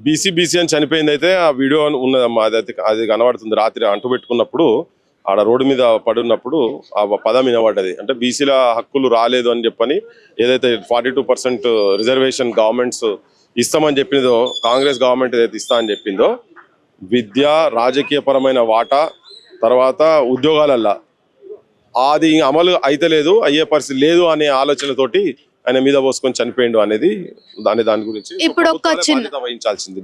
BC అని చనిపోయింది అయితే ఆ వీడియో ఉన్నదమ్మా. అది కనబడుతుంది. రాత్రి అంటు పెట్టుకున్నప్పుడు ఆడ రోడ్డు మీద పడున్నప్పుడు ఆ పదం వినబడ్డది. అంటే బీసీల హక్కులు రాలేదు అని చెప్పని ఏదైతే 42% రిజర్వేషన్ గవర్నమెంట్స్ ఇస్తామని చెప్పిందో, కాంగ్రెస్ గవర్నమెంట్ ఏదైతే ఇస్తా అని చెప్పిందో, విద్య, రాజకీయపరమైన వాటా, తర్వాత ఉద్యోగాలల్లా అది అమలు అయితే లేదు, అయ్యే పరిస్థితి లేదు అనే ఆలోచనతోటి ఆయన మీద పోసుకొని చనిపోయిండు అనేది దాని గురించి ఇప్పుడు ఒక చిన్న వహించాల్సింది.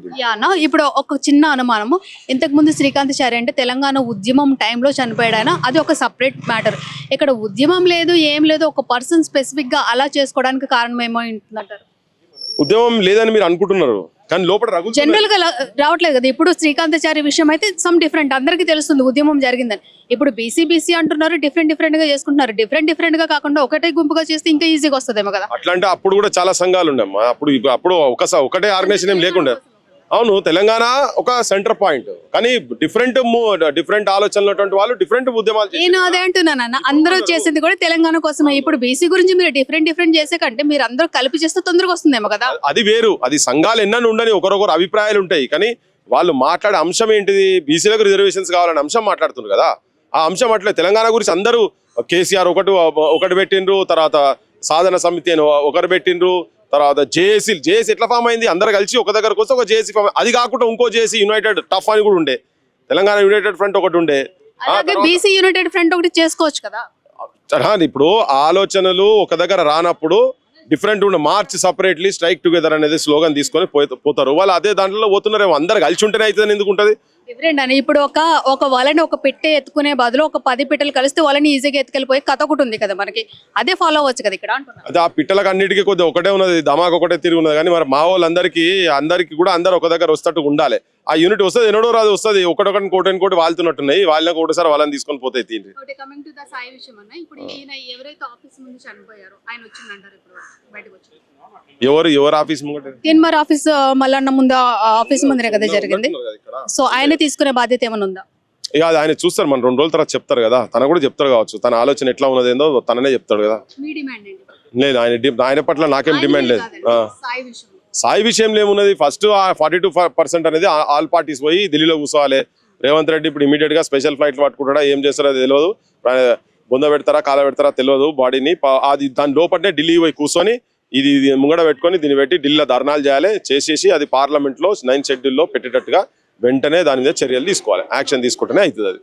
ఇప్పుడు ఒక చిన్న అనుమానము, ఇంతకు ముందు శ్రీకాంతాచారి అంటే తెలంగాణ ఉద్యమం టైంలో చనిపోయాడు ఆయన, అది ఒక సపరేట్ మ్యాటర్. ఇక్కడ ఉద్యమం లేదు, ఏం లేదు, ఒక పర్సన్ స్పెసిఫిక్ గా అలా చేసుకోవడానికి కారణం ఏమో ఉంటుందంటారు. ఉద్యమం లేదని మీరు అనుకుంటున్నారు, కానీ లోపల జనరల్ గా రావట్లేదు కదా. ఇప్పుడు శ్రీకాంతాచారి విషయం అయితే సమ్ డిఫరెంట్, అందరికీ తెలుస్తుంది ఉద్యమం జరిగిందని. ఇప్పుడు బీసీ అంటున్నారు, డిఫరెంట్ గా చేసుకుంటున్నారు. డిఫరెంట్ గా కాకుండా ఒకటే గుంపుగా చేస్తే ఇంకా ఈజీగా వస్తుందేమో కదా. అట్లా అంటే అప్పుడు కూడా చాలా సంఘాలు ఉండమ్మా. అప్పుడు ఒకటే ఆర్గనైజేషన్ ఏం లేకుండే. అవును, తెలంగాణ ఒక సెంటర్ పాయింట్, కానీ డిఫరెంట్ ఆలోచనలు వాళ్ళు డిఫరెంట్ ఉద్యమాలు. నేను అదే అంటున్నాను, అందరూ చేసింది కూడా తెలంగాణ కోసమే. ఇప్పుడు బీసీ గురించి మీరు డిఫరెంట్ చేసే కంటే మీరు అందరూ కలిపి చేస్తే తొందరగా వస్తుందేమో కదా. అది వేరు, అది సంఘాలు ఎన్నని ఉండని ఒకరొకరు అభిప్రాయాలు ఉంటాయి, కానీ వాళ్ళు మాట్లాడే అంశం ఏంటిది, బీసీలకు రిజర్వేషన్స్ కావాలనే అంశం మాట్లాడుతున్నారు కదా. ఆ అంశం అట్లే తెలంగాణ గురించి అందరూ కేసీఆర్ ఒకటి పెట్టిండ్రు, తర్వాత సాధన సమితి అని ఒకరు పెట్టిండ్రు, తర్వాత జేఏసీ ఎట్లా ఫామ్ అయింది, అందరు కలిసి ఒక దగ్గరకు వస్తే ఒక జేఏసీ ఫామ్. అది కాకుండా ఇంకో జేఏసీ యునైటెడ్ టఫ్ అని కూడా ఉండే, తెలంగాణ యునైటెడ్ ఫ్రంట్ ఒకటి ఉండే. బీసీ యునైటెడ్ ఫ్రంట్ ఒకటి చేసుకోవచ్చు కదా. ఇప్పుడు ఆలోచనలు ఒక దగ్గర రానప్పుడు డిఫరెంట్ ఉండే మార్చ్ సపరేట్లీ స్ట్రైక్ టుగెదర్ అనేది స్లోగన్ తీసుకొని పోతారు. వాళ్ళు అదే దాంట్లో పోతున్నారేమో, అందరు కలిసి ఉంటేనే అవుతుంది. ఎందుకు ఉంటుంది డిఫరెంట్ అని? ఇప్పుడు ఒక వాళ్ళని ఒక పెట్టే ఎత్తుకునే బదులు ఒక 10 పిట్టలు కలిస్తే వాళ్ళని ఈజీగా ఎత్తుకెళ్ళిపోయి కథ ఒకటి ఉంది కదా మనకి, అదే ఫాలో అవ్వచ్చు కదా ఇక్కడ అంటున్నారు. అదే ఆ పిట్టలకు అన్నిటికీ కొద్దిగా ఒకటే ఉన్నది, ధమాక్ ఒకటే తిరిగి ఉన్నది. కానీ మరి మా వాళ్ళందరికీ కూడా అందరు ఒక దగ్గర వస్తట్టు ఉండాలి. ఆ యూనిట్ వస్తుంది, ఎన్నడో రాదు వస్తుంది. ఒకటి వాళ్తున్నట్టున్నాయి, వాళ్ళకి ఒకటిసారి వాళ్ళని తీసుకొని పోతాయి. ఎవరు ఆఫీస్ తీన్మార్ ఆఫీస్ మల్లన్న ముందు ఆఫీస్ ముందరే కదా జరిగింది. సో ఆయన తీసుకునే బాధ్యత ఏమైనా ఉందా? ఇక అది ఆయన చూస్తారు, మన 2 రోజుల తర్వాత చెప్తారు కదా. తన కూడా చెప్తారు కావచ్చు, తన ఆలోచన ఎట్లా ఉన్నది ఏందో తననే చెప్తాడు కదా. లేదు, ఆయన పట్ల నాకేం డిమాండ్ లేదు. సాయి విషయంలో ఏమున్నది, ఫస్ట్ 42% అనేది ఆల్ పార్టీస్ పోయి ఢిల్లీలో కూర్చోవాలి. రేవంత్ రెడ్డి ఇప్పుడు ఇమీడియట్ గా స్పెషల్ ఫ్లైట్లు పట్టుకుంటాడా, ఏం చేస్తారో అది తెలియదు. బొంద పెడతారా కాల పెడతారా తెలియదు. బాడీని అది దాని లోపలనే ఢిల్లీ పోయి కూర్చొని ఇది ముంగడ పెట్టుకొని దీన్ని పెట్టి ఢిల్లీలో ధర్నాలు చేసేసి అది పార్లమెంట్ లో 9th షెడ్యూల్లో పెట్టేటట్టుగా వెంటనే దాని మీద చర్యలు తీసుకోవాలి. యాక్షన్ తీసుకుంటేనే అవుతుంది అది.